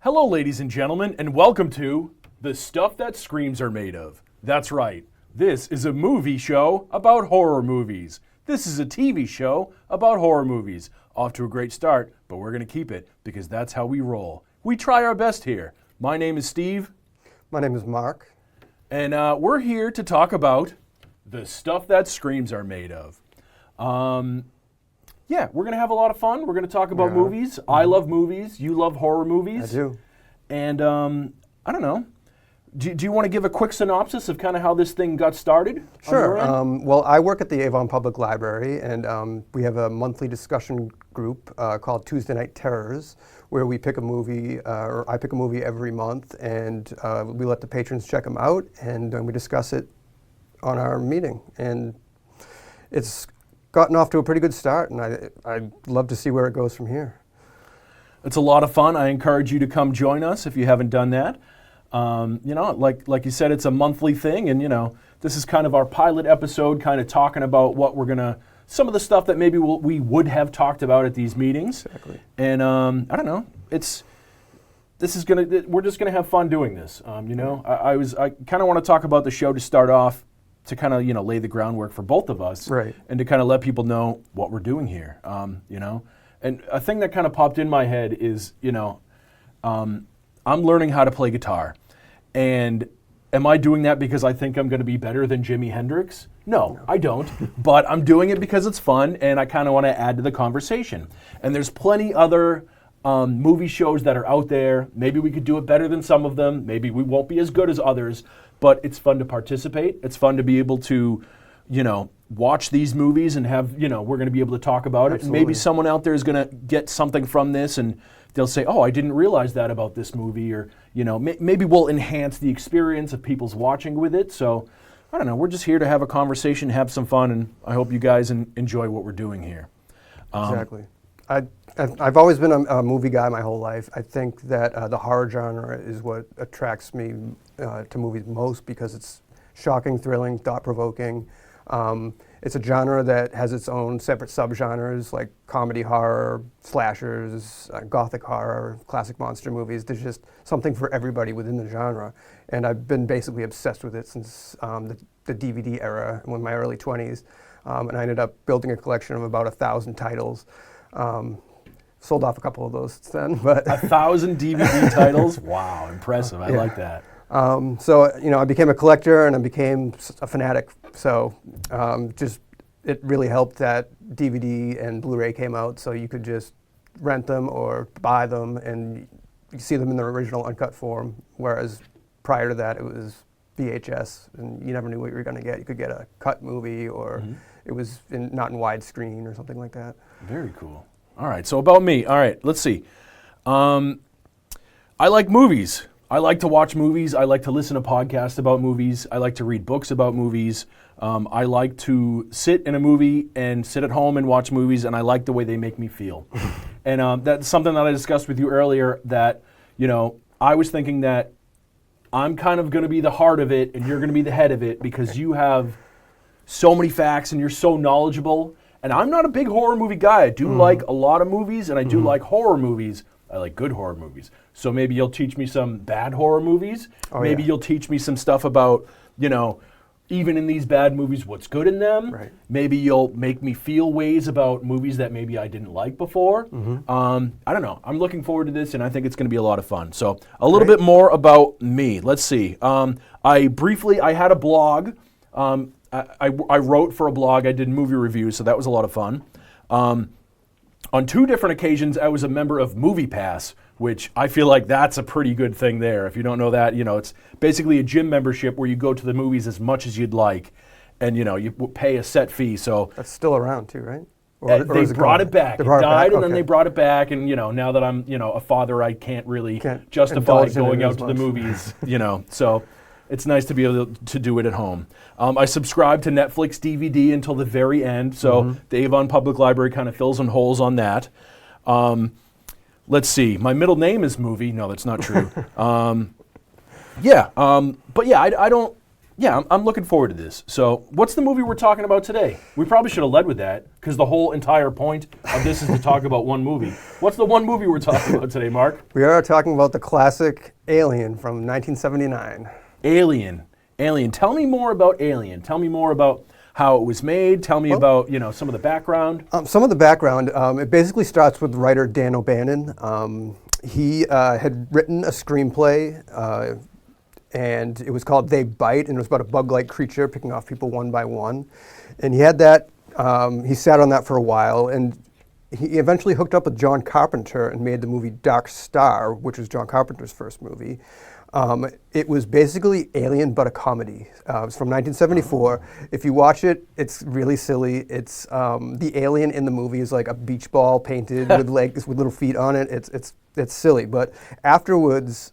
Hello, ladies and gentlemen, and welcome to The Stuff That Screams Are Made Of. That's right, this is a movie show about horror movies. This is a TV show about horror movies. Off to a great start, but we're going to keep it because that's how we roll. We try our best here. My name is Steve. My name is Mark. And we're here to talk about The Stuff That Screams Are Made Of. Yeah, we're going to have a lot of fun. We're going to talk about movies. I love movies. You love horror movies. I do. And I don't know. Do you want to give a quick synopsis of kind of how this thing got started? Sure. Well, I work at the Avon Public Library, and we have a monthly discussion group called Tuesday Night Terrors, where we pick a movie, or I pick a movie every month, and we let the patrons check them out, and then we discuss it on our meeting. And it's gotten off to a pretty good start, and I'd love to see where it goes from here. It's a lot of fun. I encourage you to come join us if you haven't done that. Like you said, it's a monthly thing, and this is kind of our pilot episode, kind of talking about what we're gonna, some of the stuff that maybe we would have talked about at these meetings. Exactly. And I don't know. We're just gonna have fun doing this. I kind of want to talk about the show to start off, to kind of lay the groundwork for both of us, right? And to kind of let people know what we're doing here. And a thing that kind of popped in my head is I'm learning how to play guitar, and am I doing that because I think I'm going to be better than Jimi Hendrix? No, I don't. But I'm doing it because it's fun, and I kind of want to add to the conversation. And there's plenty other movie shows that are out there. Maybe we could do it better than some of them. Maybe we won't be as good as others. But it's fun to participate. It's fun to be able to, watch these movies and have, we're going to be able to talk about it. And maybe someone out there is going to get something from this, and they'll say, oh, I didn't realize that about this movie. Or, maybe we'll enhance the experience of people's watching with it. So, I don't know. We're just here to have a conversation, have some fun, and I hope you guys enjoy what we're doing here. Exactly. I've always been a movie guy my whole life. I think that the horror genre is what attracts me to movies most, because it's shocking, thrilling, thought-provoking. It's a genre that has its own separate subgenres, like comedy horror, slashers, gothic horror, classic monster movies. There's just something for everybody within the genre. And I've been basically obsessed with it since the DVD era, in my early 20s. And I ended up building a collection of about 1,000 titles. Sold off a couple of those since then, but 1,000 DVD titles? Wow, impressive. I like that. So I became a collector and I became a fanatic. So it really helped that DVD and Blu-ray came out, so you could just rent them or buy them, and you see them in their original uncut form. Whereas prior to that, it was VHS, and you never knew what you were going to get. You could get a cut movie, or it was not in widescreen or something like that. Very cool. All right, so about me. All right, let's see. I like movies. I like to watch movies. I like to listen to podcasts about movies. I like to read books about movies. I like to sit in a movie and sit at home and watch movies, and I like the way they make me feel. And that's something that I discussed with you earlier, that, I was thinking that I'm kind of going to be the heart of it and you're going to be the head of it, because you have so many facts and you're so knowledgeable. And I'm not a big horror movie guy. I do like a lot of movies, and I do like horror movies. I like good horror movies. So maybe you'll teach me some bad horror movies. Maybe you'll teach me some stuff about, even in these bad movies, what's good in them. Right. Maybe you'll make me feel ways about movies that maybe I didn't like before. I don't know. I'm looking forward to this, and I think it's going to be a lot of fun. So a little bit more about me. Let's see. I had a blog. I wrote for a blog. I did movie reviews, so that was a lot of fun. On 2 different occasions, I was a member of MoviePass, which I feel like that's a pretty good thing there. If you don't know that, it's basically a gym membership where you go to the movies as much as you'd like, and you pay a set fee. So that's still around too, right? They brought it back. It died, and then they brought it back. And now that I'm a father, I can't really justify going out to the movies. So it's nice to be able to do it at home. I subscribe to Netflix DVD until the very end, so the Avon Public Library kind of fills in holes on that. Let's see. My middle name is Movie. No, that's not true. But yeah, I don't. yeah, I'm looking forward to this. So, what's the movie we're talking about today? We probably should have led with that because the whole entire point of this is to talk about one movie. What's the one movie we're talking about today, Mark? We are talking about the classic Alien from 1979. Alien. Alien. Tell me more about Alien. Tell me more about how it was made. Tell me about some of the background. Some of the background, it basically starts with writer Dan O'Bannon. He had written a screenplay, and it was called They Bite, and it was about a bug-like creature picking off people one by one. And he had that, he sat on that for a while, and he eventually hooked up with John Carpenter and made the movie Dark Star, which was John Carpenter's first movie. It was basically Alien, but a comedy. It's from 1974. If you watch it, it's really silly. It's the alien in the movie is like a beach ball painted with legs with little feet on it. It's silly. But afterwards,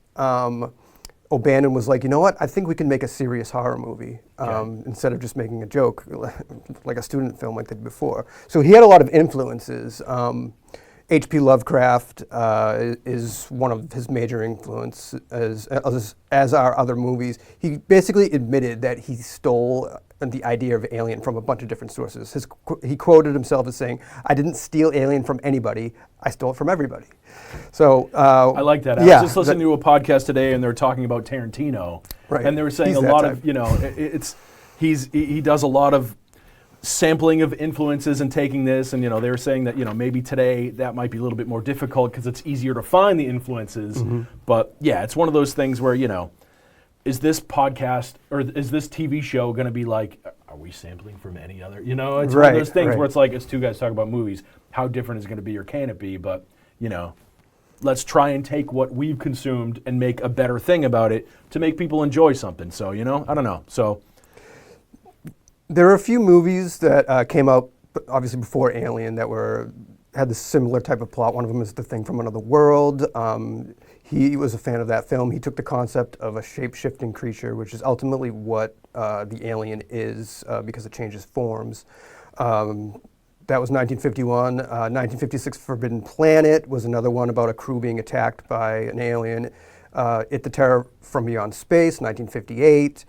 O'Bannon was like, you know what? I think we can make a serious horror movie instead of just making a joke, like a student film like they did before. So he had a lot of influences. H.P. Lovecraft is one of his major influences, as are other movies. He basically admitted that he stole the idea of Alien from a bunch of different sources. He quoted himself as saying, "I didn't steal Alien from anybody, I stole it from everybody." So I like that. I was just listening to a podcast today, and they were talking about Tarantino, right. And they were saying He's a lot type. of, he does a lot of sampling of influences and taking this, and they were saying that maybe today that might be a little bit more difficult because it's easier to find the influences. Mm-hmm. But yeah, it's one of those things where is this podcast or is this TV show going to be like, are we sampling from any other? It's one of those things where it's like it's two guys talking about movies. How different is it going to be or can it be? But let's try and take what we've consumed and make a better thing about it to make people enjoy something. So I don't know. So. There are a few movies that came out, obviously before Alien, that had this similar type of plot. One of them is The Thing from Another World. He was a fan of that film. He took the concept of a shape-shifting creature, which is ultimately what the alien is because it changes forms. That was 1951. 1956, Forbidden Planet was another one about a crew being attacked by an alien. It, the Terror from Beyond Space, 1958.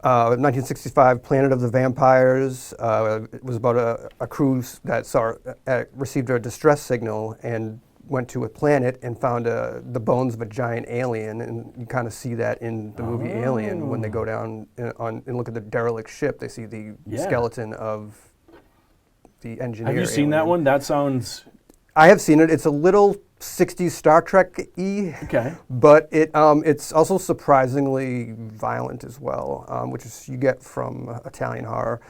1965, Planet of the Vampires. It was about a crew that received a distress signal and went to a planet and found the bones of a giant alien, and you kind of see that in the movie Alien when they go down and look at the derelict ship. They see the skeleton of the engineer. Have you seen that one? That sounds. I have seen it. It's a little 60s Star Trek-y, okay, but it's also surprisingly violent as well, which is you get from Italian horror.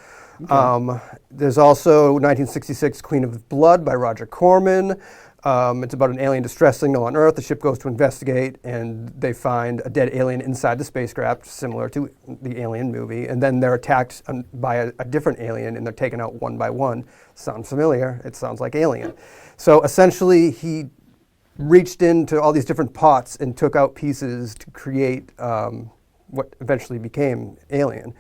Okay. There's also 1966 Queen of Blood by Roger Corman. It's about an alien distress signal on Earth. The ship goes to investigate, and they find a dead alien inside the spacecraft, similar to the Alien movie. And then they're attacked by a different alien, and they're taken out one by one. Sounds familiar? It sounds like Alien. So essentially, he reached into all these different pots and took out pieces to create what eventually became Alien.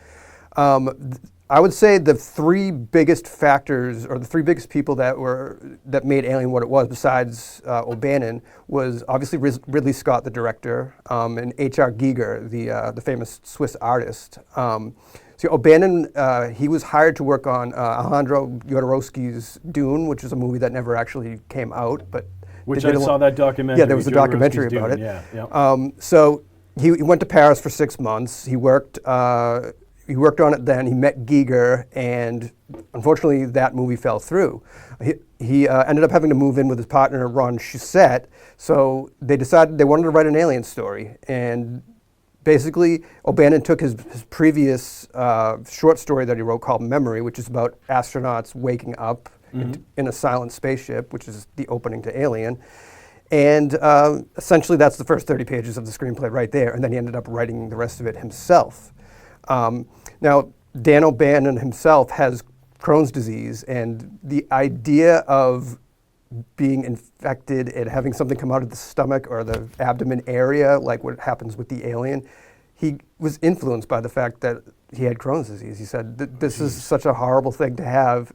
I would say the three biggest factors, or the three biggest people that made Alien what it was, besides O'Bannon, was obviously Ridley Scott, the director, and H.R. Giger, the famous Swiss artist. So O'Bannon, he was hired to work on Alejandro Jodorowsky's Dune, which is a movie that never actually came out, but which I saw that documentary. Yeah, there was a documentary about it. Yeah. So he went to Paris for 6 months. He worked on it then. He met Giger, and unfortunately, that movie fell through. He ended up having to move in with his partner, Ron Shusett. So they decided they wanted to write an alien story. And basically, O'Bannon took his previous short story that he wrote called Memory, which is about astronauts waking up in a silent spaceship, which is the opening to Alien. And essentially, that's the first 30 pages of the screenplay right there. And then he ended up writing the rest of it himself. Now, Dan O'Bannon himself has Crohn's disease, and the idea of being infected and having something come out of the stomach or the abdomen area, like what happens with the alien, he was influenced by the fact that he had Crohn's disease. He said, this is such a horrible thing to have.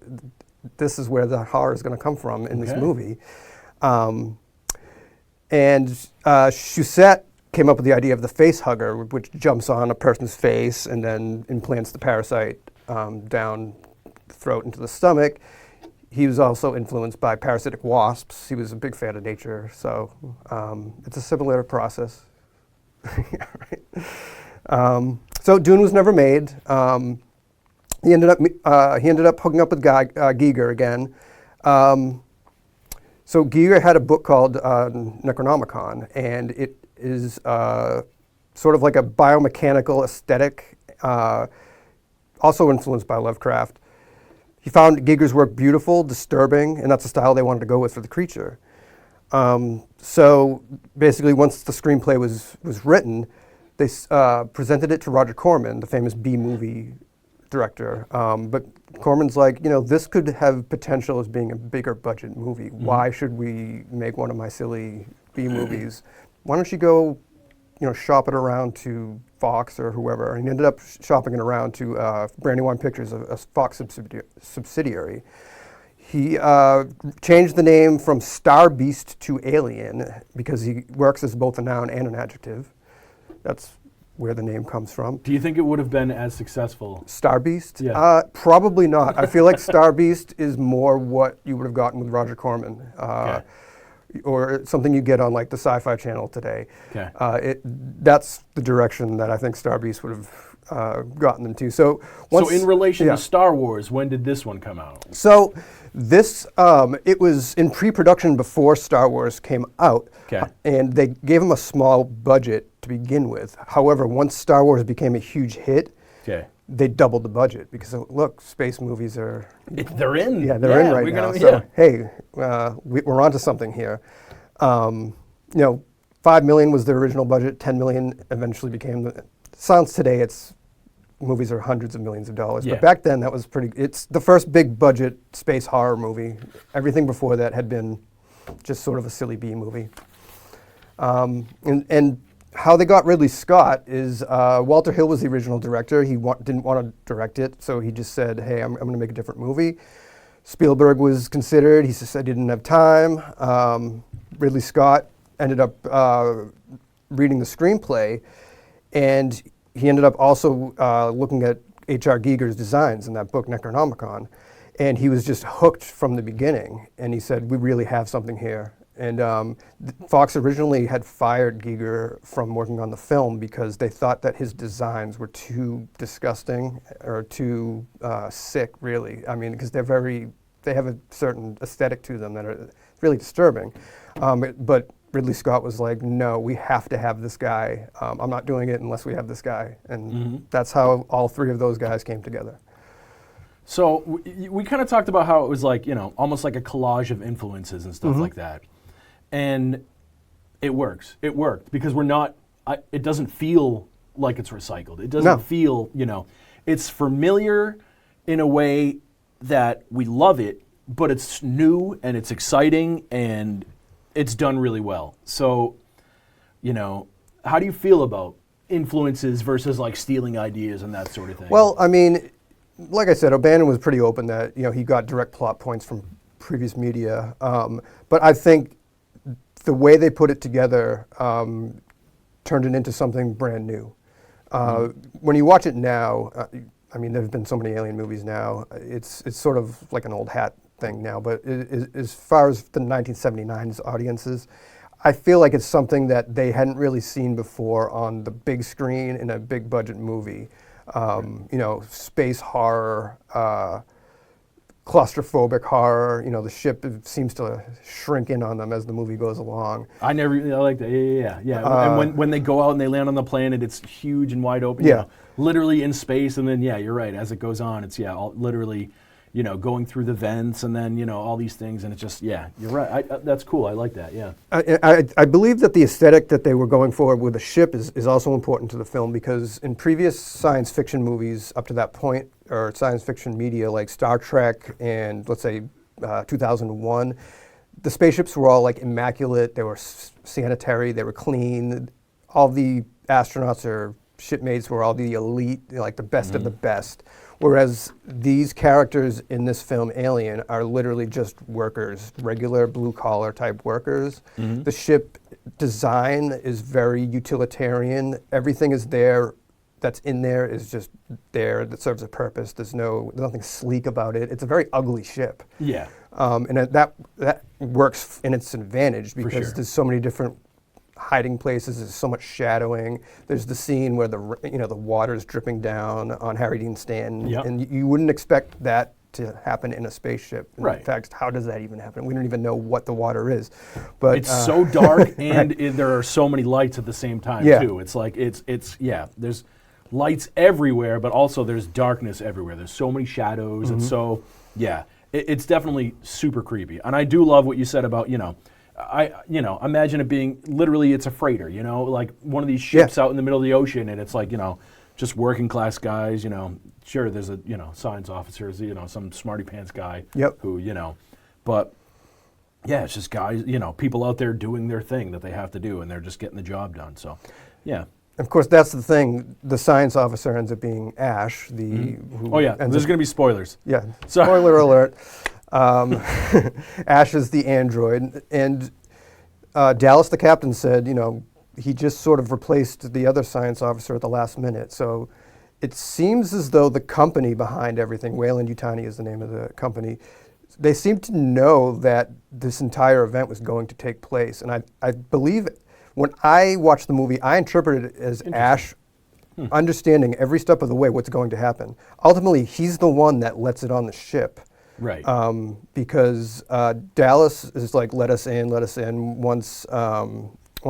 This is where the horror is going to come from in this movie. And Shusett came up with the idea of the face hugger, which jumps on a person's face and then implants the parasite down the throat into the stomach. He was also influenced by parasitic wasps. He was a big fan of nature, so it's a similar process. Yeah, right. So Dune was never made. He ended up hooking up with Giger again. So Giger had a book called Necronomicon, and it is sort of like a biomechanical aesthetic, also influenced by Lovecraft. He found Giger's work beautiful, disturbing, and that's the style they wanted to go with for the creature. So basically, once the screenplay was written, they presented it to Roger Corman, the famous B-movie director. But Corman's like, this could have potential as being a bigger budget movie. Mm-hmm. Why should we make one of my silly B-movies? Why don't you go, shop it around to Fox or whoever? And he ended up shopping it around to Brandywine Pictures, a Fox subsidiary. He changed the name from Star Beast to Alien because he works as both a noun and an adjective. That's where the name comes from. Do you think it would have been as successful? Star Beast? Yeah. Probably not. I feel like Star Beast is more what you would have gotten with Roger Corman. Okay. Or something you get on like the Sci-Fi Channel today. Okay. That's the direction that I think Star Beast would have gotten them to. So in relation to Star Wars, when did this one come out? So this, it was in pre-production before Star Wars came out. Okay. And they gave him a small budget to begin with. However, once Star Wars became a huge hit, okay, they doubled the budget because look, space movies are... They're in. Yeah, they're in right now. So, hey, we're onto something here. 5 million was the original budget. 10 million eventually became the... Sounds today, movies are hundreds of millions of dollars. Yeah. But back then, that was it's the first big budget space horror movie. Everything before that had been just sort of a silly B movie. And how they got Ridley Scott is Walter Hill was the original director. He didn't want to direct it, so he just said, hey, I'm going to make a different movie. Spielberg was considered. He just said he didn't have time. Ridley Scott ended up reading the screenplay, and he ended up also looking at H.R. Giger's designs in that book, Necronomicon, and he was just hooked from the beginning, and he said, we really have something here. And Fox originally had fired Giger from working on the film because they thought that his designs were too disgusting or too sick, really. I mean, because they have a certain aesthetic to them that are really disturbing. But Ridley Scott was like, no, we have to have this guy. I'm not doing it unless we have this guy. And that's how all three of those guys came together. So we kind of talked about how it was like, almost like a collage of influences and stuff like that. And it works. It worked because it doesn't feel like it's recycled. It doesn't feel, it's familiar in a way that we love it, but it's new and it's exciting and it's done really well. So, how do you feel about influences versus like stealing ideas and that sort of thing? Well, I mean, like I said, O'Bannon was pretty open that, he got direct plot points from previous media. But I think the way they put it together turned it into something brand new. When you watch it now, I mean, there have been so many Alien movies now. It's sort of like an old hat thing now. But as far as the 1979's audiences, I feel like it's something that they hadn't really seen before on the big screen in a big budget movie. Space horror, claustrophobic horror. The ship seems to shrink in on them as the movie goes along. I like that. Yeah. And when they go out and they land on the planet, it's huge and wide open. Yeah. Literally in space, and then you're right. As it goes on, it's literally, going through the vents, and then all these things, and it's just you're right. That's cool. I like that. Yeah. I believe that the aesthetic that they were going for with the ship is also important to the film because in previous science fiction movies up to that point, or science fiction media like Star Trek and let's say 2001, the spaceships were all like immaculate. They were sanitary. They were clean. All the astronauts or shipmates were all the elite, like the best of the best. Whereas these characters in this film, Alien, are literally just workers, regular blue-collar type workers. The ship design is very utilitarian. Everything is there that's in there is just there that serves a purpose. There's nothing sleek about it. It's a very ugly ship. Yeah. And that works in its advantage because sure. there's so many different hiding places. There's so much shadowing. There's the scene where the water's dripping down on Harry Dean Stanton, Yep. and you wouldn't expect that to happen in a spaceship. Right. In fact, how does that even happen? We don't even know what the water is. But It's so dark, and there are so many lights at the same time Yeah. too. It's like there's lights everywhere, but also there's darkness everywhere. There's so many shadows, and so it's definitely super creepy. And I do love what you said about imagine it being literally it's a freighter, like one of these ships out in the middle of the ocean, and it's like just working class guys. Sure, there's a science officers, some smarty pants guy who but. Yeah, it's just guys, people out there doing their thing that they have to do, and they're just getting the job done. So, yeah. of course, that's the thing. The science officer ends up being Ash. Who Oh yeah, ends there's up- going to be spoilers. Yeah. Sorry. Spoiler alert. Ash is the android, and Dallas, the captain, said, he just sort of replaced the other science officer at the last minute. So it seems as though the company behind everything, Weyland-Yutani is the name of the company, they seem to know that this entire event was going to take place. And I believe when I watched the movie, I interpreted it as Ash understanding every step of the way what's going to happen. Ultimately, he's the one that lets it on the ship. Right. Because Dallas is like, let us in. Once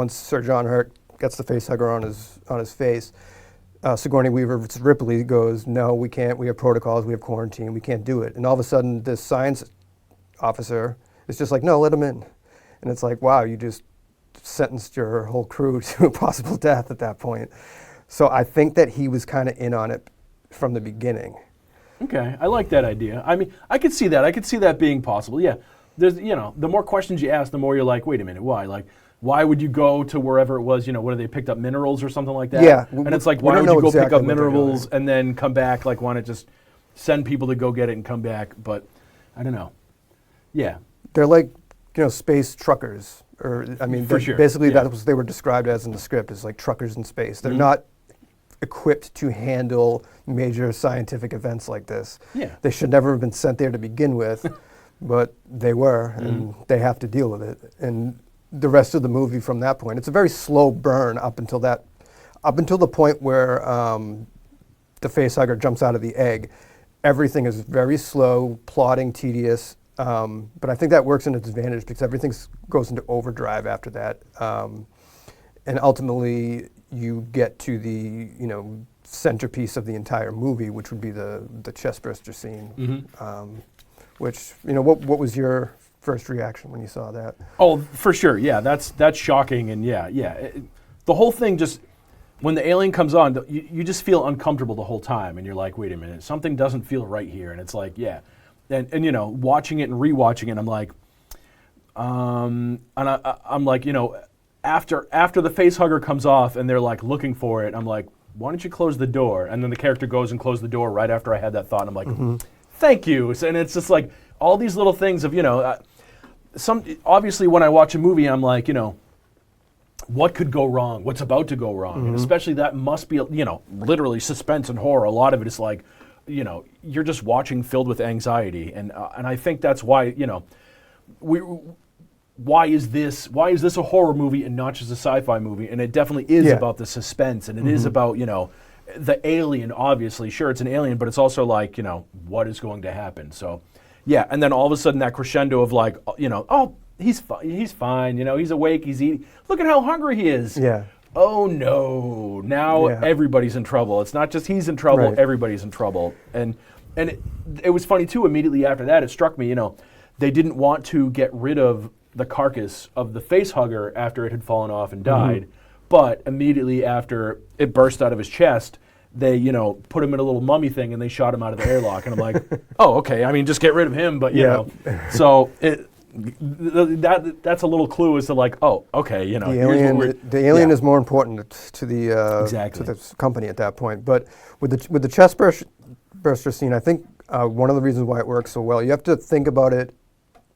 Sir John Hurt gets the face hugger on his face, Sigourney Weaver Ripley goes, no, we can't. We have protocols. We have quarantine. We can't do it. And all of a sudden, this science officer is just like, no, let him in. And it's like, wow, you just sentenced your whole crew to a possible death at that point. So I think that he was kind of in on it from the beginning. Okay, I like that idea. I mean, I could see that. I could see that being possible. Yeah, there's the more questions you ask, the more you're like, wait a minute, why? Like, why would you go to wherever it was? What are they picked up minerals or something like that? Yeah, and it's like, we why don't would you know go pick exactly up what they're minerals doing. and then come back? Like, why not just send people to go get it and come back? But I don't know. Yeah, They're like, space truckers, or I mean, For sure, basically yeah. that's what they were described as in the script, is like truckers in space. They're not equipped to handle major scientific events like this. Yeah. They should never have been sent there to begin with, but they were, and they have to deal with it. And the rest of the movie from that point, it's a very slow burn up until the point where the facehugger jumps out of the egg. Everything is very slow, plodding, tedious, but I think that works in its advantage because everything goes into overdrive after that. And ultimately, you get to the centerpiece of the entire movie, which would be the chestburster scene. Which what was your first reaction when you saw that? Oh, for sure. Yeah, that's shocking, and the whole thing just when the alien comes on, you just feel uncomfortable the whole time, and you're like, wait a minute, something doesn't feel right here, and it's like, and watching it and rewatching it, I'm like, and I'm like, after the face hugger comes off and they're like looking for it, I'm like, why don't you close the door? And then the character goes and closes the door right after I had that thought, and I'm like, thank you. And it's just like all these little things of obviously when I watch a movie, I'm like, what could go wrong? What's about to go wrong? And especially that must be, literally suspense and horror. A lot of it is like, you're just watching filled with anxiety. And I think that's why, why is this a horror movie and not just a sci-fi movie? And it definitely is about the suspense, and it is about, the alien, obviously. Sure, it's an alien, but it's also like, what is going to happen? So, yeah, and then all of a sudden that crescendo of like, oh, he's fine, he's awake, he's eating. Look at how hungry he is. Yeah. Oh no, now everybody's in trouble. It's not just he's in trouble, Right. everybody's in trouble. And it was funny too, immediately after that, it struck me, they didn't want to get rid of the carcass of the face hugger after it had fallen off and died, but immediately after it burst out of his chest, they, put him in a little mummy thing and they shot him out of the airlock. And I'm like, oh, okay, I mean, just get rid of him, but, So that's a little clue as to like, oh, okay, The alien is more important to the Exactly. to the company at that point. But with the chestburster chestburster scene, I think one of the reasons why it works so well, you have to think about it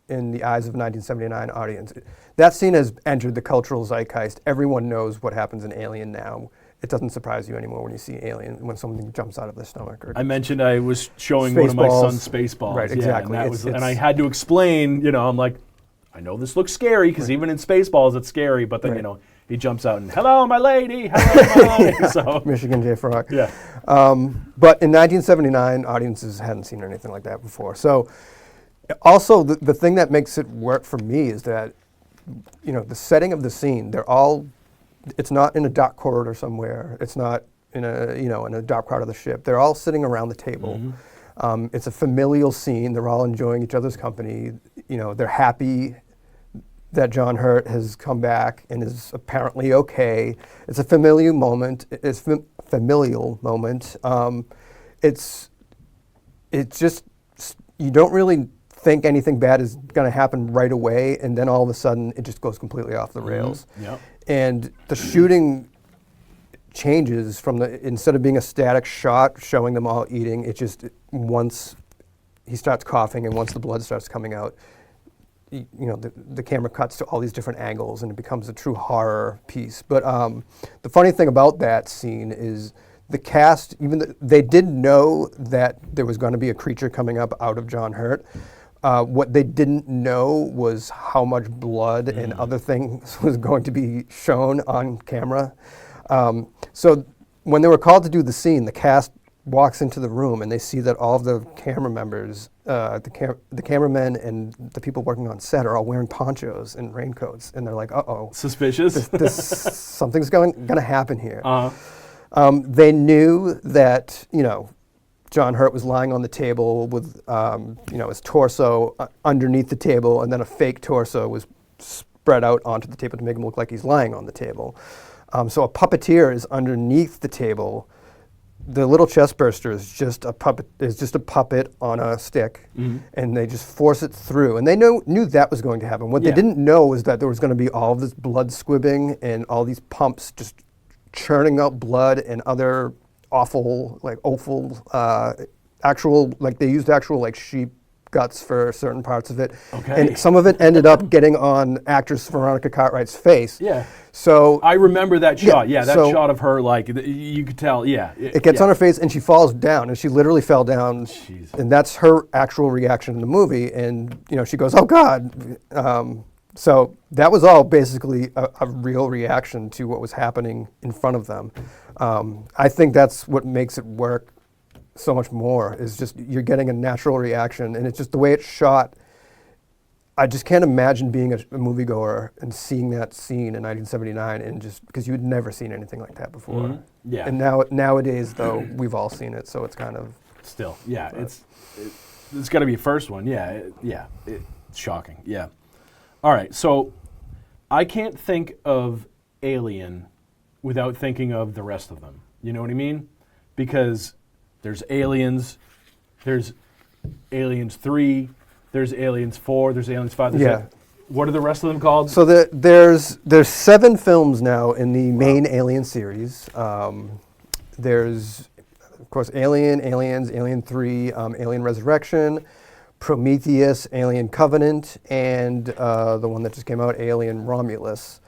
in the eyes of a 1979 audience. That scene has entered the cultural zeitgeist. Everyone knows what happens in Alien now. It doesn't surprise you anymore when you see Alien, when something jumps out of their stomach. Or I mentioned I was showing one of my sons Spaceballs. Right, exactly. Yeah, and I had to explain, I'm like, I know this looks scary, because even in Spaceballs it's scary, but then, he jumps out and, hello, my lady, hello, my lady. So, Michigan J. Frog. yeah. But in 1979, audiences hadn't seen anything like that before. So also, the thing that makes it work for me is that, the setting of the scene, it's not in a dark corridor somewhere. It's not in a dark part of the ship. They're all sitting around the table. Mm-hmm. It's a familial scene. They're all enjoying each other's company. They're happy that John Hurt has come back and is apparently okay. It's a familial moment. It's familial moment. It's just, you don't really think anything bad is going to happen right away, and then all of a sudden it just goes completely off the rails. Mm-hmm. Yep. And the shooting changes from instead of being a static shot showing them all eating, it just, once he starts coughing and once the blood starts coming out, the camera cuts to all these different angles and it becomes a true horror piece. But the funny thing about that scene is the cast, they did know that there was going to be a creature coming up out of John Hurt. What they didn't know was how much blood and other things was going to be shown on camera. So when they were called to do the scene, the cast walks into the room and they see that all of the camera members, the cameramen and the people working on set are all wearing ponchos and raincoats, and they're like, "Uh-oh, Suspicious. something's going to happen here." Uh-huh. They knew that John Hurt was lying on the table with his torso underneath the table, and then a fake torso was spread out onto the table to make him look like he's lying on the table. So a puppeteer is underneath the table. The little chestburster is just a puppet on a stick, and they just force it through. And they knew that was going to happen. What they didn't know was that there was going to be all of this blood squibbing and all these pumps just churning out blood and other awful, they used actual sheep guts for certain parts of it. Okay. And some of it ended up getting on actress Veronica Cartwright's face. Yeah. So I remember that shot. Yeah, that so shot of her, you could tell. Yeah. it gets on her face and she falls down, and she literally fell down. Jeez. And that's her actual reaction in the movie. And she goes, "Oh God." So that was all basically a real reaction to what was happening in front of them. I think that's what makes it work so much more, is just you're getting a natural reaction, and it's just the way it's shot. I just can't imagine being a moviegoer and seeing that scene in 1979, and just because you had never seen anything like that before. Mm-hmm. Yeah. And nowadays, though, we've all seen it, so it's kind of Still, yeah, it's got to be a first one. Yeah, it's shocking. Yeah. All right, so I can't think of Alien without thinking of the rest of them. You know what I mean? Because there's Aliens, there's Aliens 3, there's Aliens 4, there's Aliens 5. What are the rest of them called? So there's 7 films now in the main Alien series. There's, of course, Alien, Aliens, Alien 3, Alien Resurrection, Prometheus, Alien Covenant, and the one that just came out, Alien Romulus.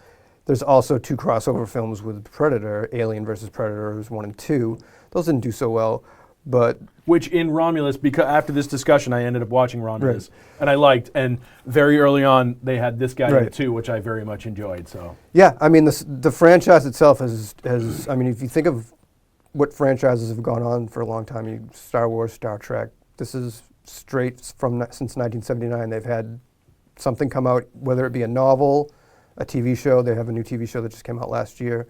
There's also 2 crossover films with Predator, Alien vs. Predators 1 and 2. Those didn't do so well, but... Which in Romulus, because after this discussion, I ended up watching Romulus, and I liked, and very early on, they had this guy in it too, which I very much enjoyed, so... Yeah, I mean, the franchise itself has, I mean, if you think of what franchises have gone on for a long time, Star Wars, Star Trek, this is straight from since 1979. They've had something come out, whether it be a novel, a TV show. They have a new TV show that just came out last year,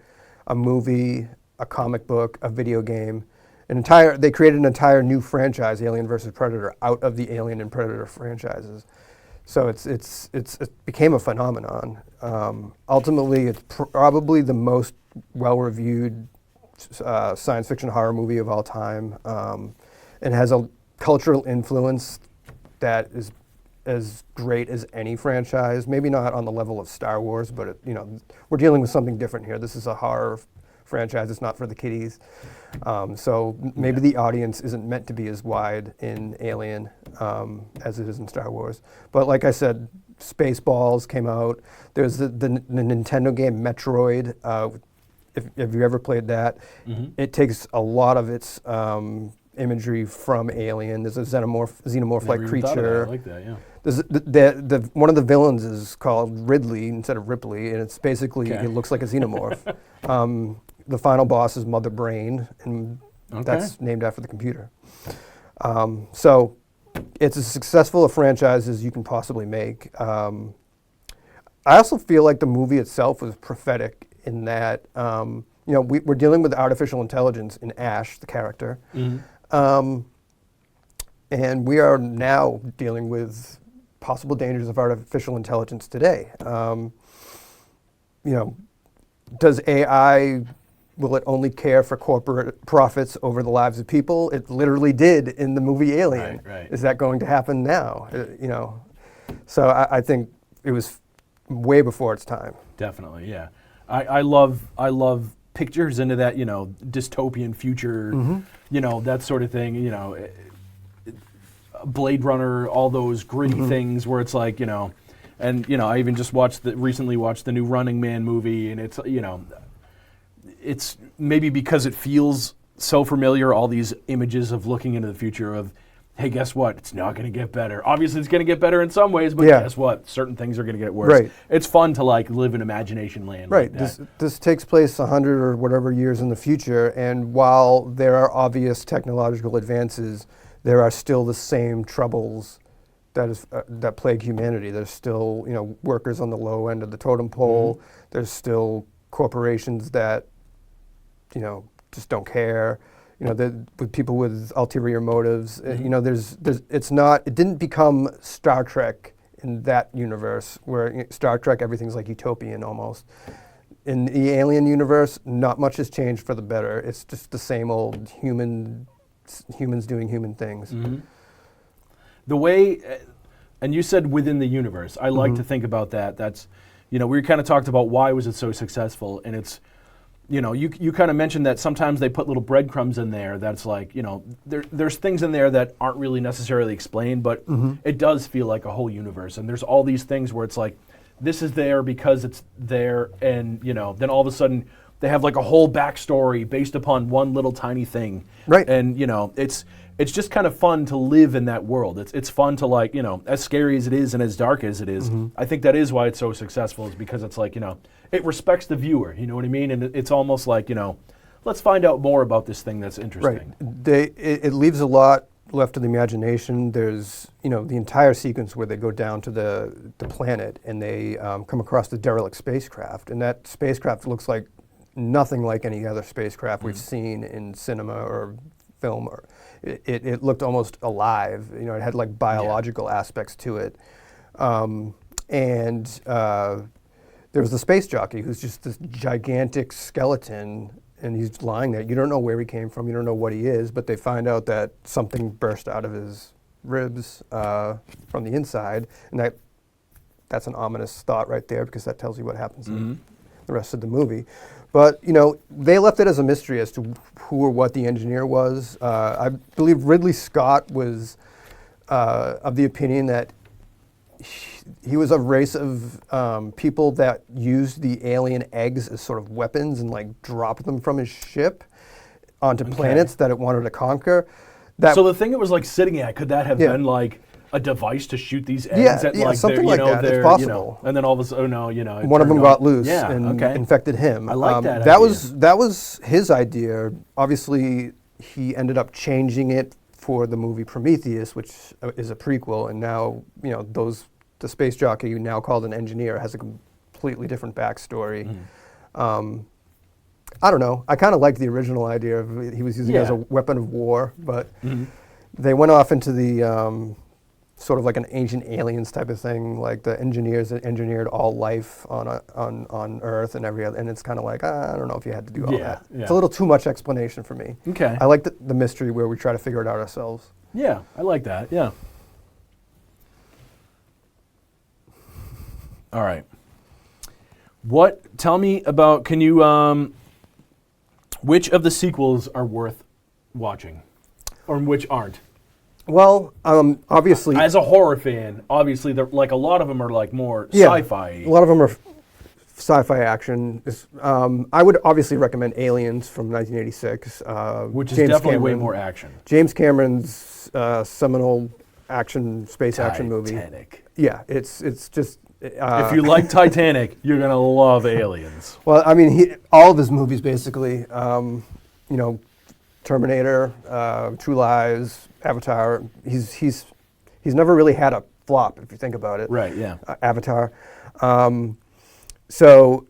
a movie, a comic book, a video game. They created an entire new franchise, Alien vs. Predator, out of the Alien and Predator franchises. So it became a phenomenon. Ultimately, it's probably the most well-reviewed science fiction horror movie of all time, and has a cultural influence that is as great as any franchise. Maybe not on the level of Star Wars, but we're dealing with something different here. This is a horror franchise. It's not for the kiddies. So maybe the audience isn't meant to be as wide in Alien as it is in Star Wars. But like I said, Spaceballs came out. There's the Nintendo game Metroid. If you ever played that, it takes a lot of its imagery from Alien. There's a xenomorph-like Never even thought of that. creature. I like that, yeah. There's one of the villains is called Ridley instead of Ripley, and it's basically Okay. it looks like a xenomorph. The final boss is Mother Brain, and that's named after the computer. So it's as successful a franchise as you can possibly make. I also feel like the movie itself was prophetic in that we're dealing with artificial intelligence in Ash, the character. And we are now dealing with possible dangers of artificial intelligence today. Does AI, will it only care for corporate profits over the lives of people? It literally did in the movie Alien. Right. Is that going to happen now? So I think it was way before its time. Definitely, yeah. I love pictures into that, dystopian future, that sort of thing, Blade Runner, all those gritty things where it's like, I even just recently watched the new Running Man movie, and it's, it's maybe because it feels so familiar, all these images of looking into the future of, hey, guess what? It's not going to get better. Obviously, it's going to get better in some ways, but guess what? Certain things are going to get worse. Right. It's fun to live in imagination land. Right. Like that. This takes place 100 or whatever years in the future, and while there are obvious technological advances, there are still the same troubles that plague humanity. There's still workers on the low end of the totem pole. There's still corporations that just don't care. With people with ulterior motives. It didn't become Star Trek in that universe where Star Trek everything's like utopian almost. In the Alien universe, not much has changed for the better. It's just the same old humans doing human things. The way, and you said within the universe, I like to think about that. That's, we kind of talked about why was it so successful, and it's, you kind of mentioned that sometimes they put little breadcrumbs in there that's like, there's things in there that aren't really necessarily explained, but it does feel like a whole universe. And there's all these things where it's like, this is there because it's there, and, then all of a sudden they have like a whole backstory based upon one little tiny thing. Right. And, it's just kind of fun to live in that world. It's fun to as scary as it is and as dark as it is, I think that is why it's so successful, is because it's like, it respects the viewer, you know what I mean? And it's almost like, let's find out more about this thing that's interesting. Right. It leaves a lot left to the imagination. There's, the entire sequence where they go down to the planet and they come across the derelict spacecraft. And that spacecraft looks like nothing like any other spacecraft we've seen in cinema or film. It looked almost alive. It had like biological aspects to it. There was the space jockey who's just this gigantic skeleton, and he's lying there. You don't know where he came from. You don't know what he is, but they find out that something burst out of his ribs from the inside, and that's an ominous thought right there, because that tells you what happens in the rest of the movie. But, they left it as a mystery as to who or what the engineer was. I believe Ridley Scott was of the opinion that he was a race of people that used the alien eggs as sort of weapons and dropped them from his ship onto planets that it wanted to conquer. So the thing it was sitting at, could that have been a device to shoot these eggs at something like that. It's possible. And then all of a sudden, one of them got loose and infected him. I like that. That was his idea. Obviously, he ended up changing it for the movie Prometheus, which is a prequel, and now the space jockey, now called an engineer, has a completely different backstory. I don't know. I kind of liked the original idea of he was using it as a weapon of war, but they went off into the sort of like an ancient aliens type of thing, like the engineers that engineered all life on Earth and every other, and it's kind of like, I don't know if you had to do all that. Yeah. It's a little too much explanation for me. Okay. I like the mystery where we try to figure it out ourselves. Yeah, I like that, yeah. All right. Tell me about, can you Which of the sequels are worth watching, or which aren't? Well, obviously, As a horror fan, obviously, they're like a lot of them are like more yeah, sci-fi. a lot of them are sci-fi action. I would obviously recommend Aliens from 1986, Which is James definitely way Cameron. more action. James Cameron's seminal space action movie. Titanic. Yeah, it's just. If you like Titanic, you're gonna love Aliens. Well, I mean, all of his movies basically, Terminator, True Lies, Avatar. He's never really had a flop if you think about it. Right. Yeah. Avatar. So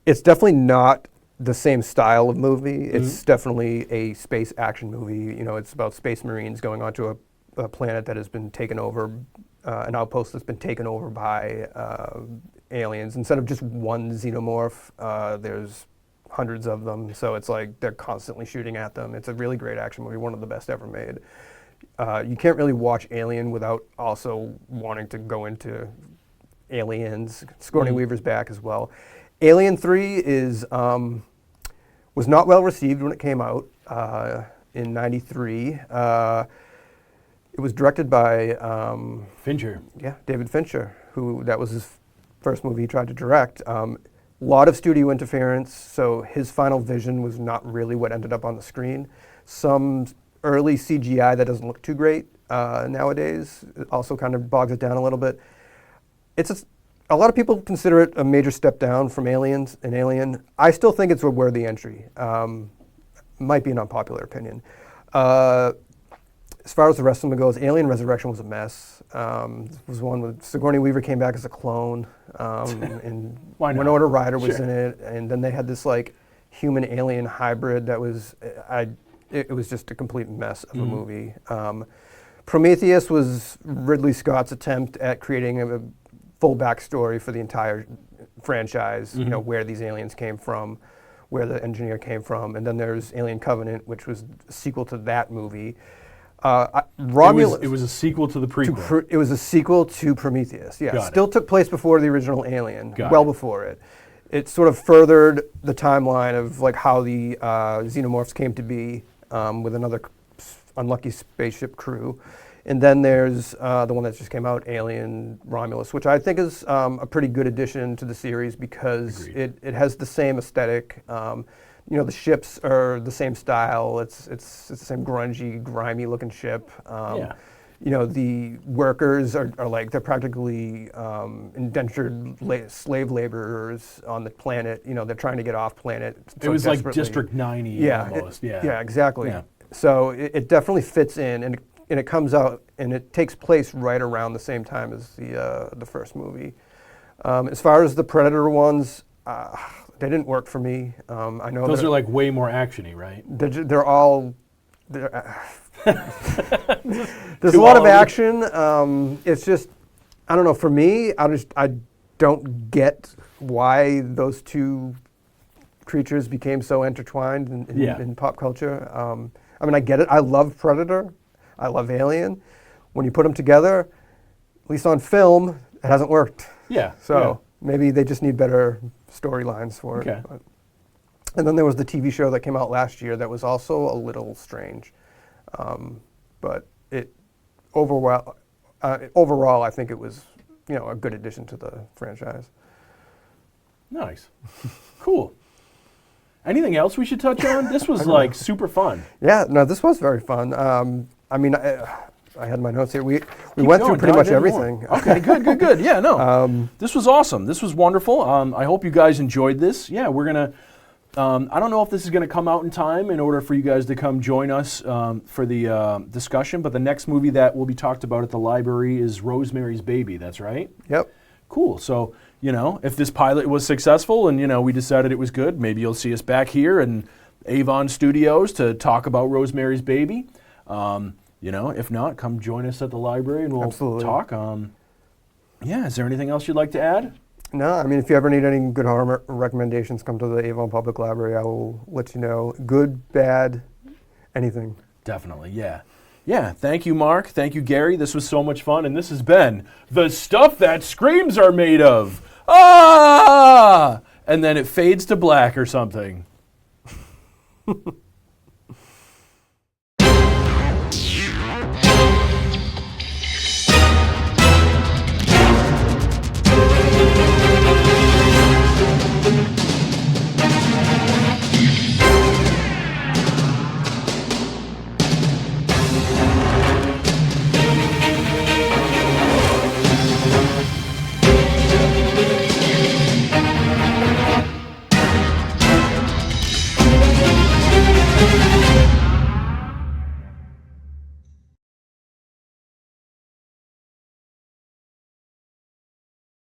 it's definitely not the same style of movie. It's definitely a space action movie. It's about space marines going onto a planet that has been taken over, an outpost that's been taken over by aliens. Instead of just one xenomorph, there's hundreds of them. So it's like they're constantly shooting at them. It's a really great action movie, one of the best ever made. You can't really watch Alien without also wanting to go into Aliens. Sigourney Weaver's back as well. Alien 3 was not well received when it came out in '93. It was directed by Fincher. David Fincher, that was his first movie he tried to direct. A lot of studio interference, so his final vision was not really what ended up on the screen. Some early CGI that doesn't look too great nowadays also kind of bogs it down a little bit. A lot of people consider it a major step down from Alien. I still think it's a worthy entry. Might be an unpopular opinion. As far as the rest of them goes, Alien Resurrection was a mess. It was one with Sigourney Weaver came back as a clone, and Why not? Winona Ryder was Sure. in it, and then they had this like human-alien hybrid that was, it was just a complete mess of a movie. Prometheus was Ridley Scott's attempt at creating a full backstory for the entire franchise, where these aliens came from, where the engineer came from, and then there's Alien Covenant, which was a sequel to that movie. Romulus. It was a sequel to the prequel. It was a sequel to Prometheus. Yeah, Got still took place before the original Alien, Got well it. before it. It sort of furthered the timeline of like how the xenomorphs came to be with another unlucky spaceship crew. And then there's the one that just came out, Alien Romulus, which I think is a pretty good addition to the series because Agreed. it has the same aesthetic. The ships are the same style. It's the same grungy, grimy looking ship. Yeah. The workers are like, they're practically indentured slave laborers on the planet. They're trying to get off planet. It was like desperately. District 90 Yeah, almost. yeah, exactly. Yeah. So it definitely fits in, and it comes out, and it takes place right around the same time as the first movie. As far as the Predator ones, they didn't work for me. I know Those are like way more actiony, right? they're all. There's a Too lot of old. action. It's just, I don't know. For me, I don't get why those two creatures became so intertwined in pop culture. I mean, I get it. I love Predator. I love Alien. When you put them together, at least on film, it hasn't worked. Yeah. So maybe they just need better storylines for Okay. it. And then there was the TV show that came out last year that was also a little strange. But overall, I think it was a good addition to the franchise. Nice. Cool. Anything else we should touch on? This was like super fun. Yeah, no, this was very fun. I mean, I had my notes here. We Keep went through going, pretty dive much in more. everything. Okay, good. Yeah, no. This was awesome. This was wonderful. I hope you guys enjoyed this. Yeah, we're going to, I don't know if this is going to come out in time in order for you guys to come join us for the discussion, but the next movie that will be talked about at the library is Rosemary's Baby. That's right? Yep. Cool. So, if this pilot was successful and, we decided it was good, maybe you'll see us back here in Avon Studios to talk about Rosemary's Baby. If not, come join us at the library and we'll Absolutely. talk. Is there anything else you'd like to add? No, I mean, if you ever need any good horror recommendations, come to the Avon Public Library. I will let you know. Good, bad, anything. Definitely, yeah. Yeah, thank you, Mark. Thank you, Gary. This was so much fun, and this has been The Stuff That Screams Are Made Of. Ah! And then it fades to black or something.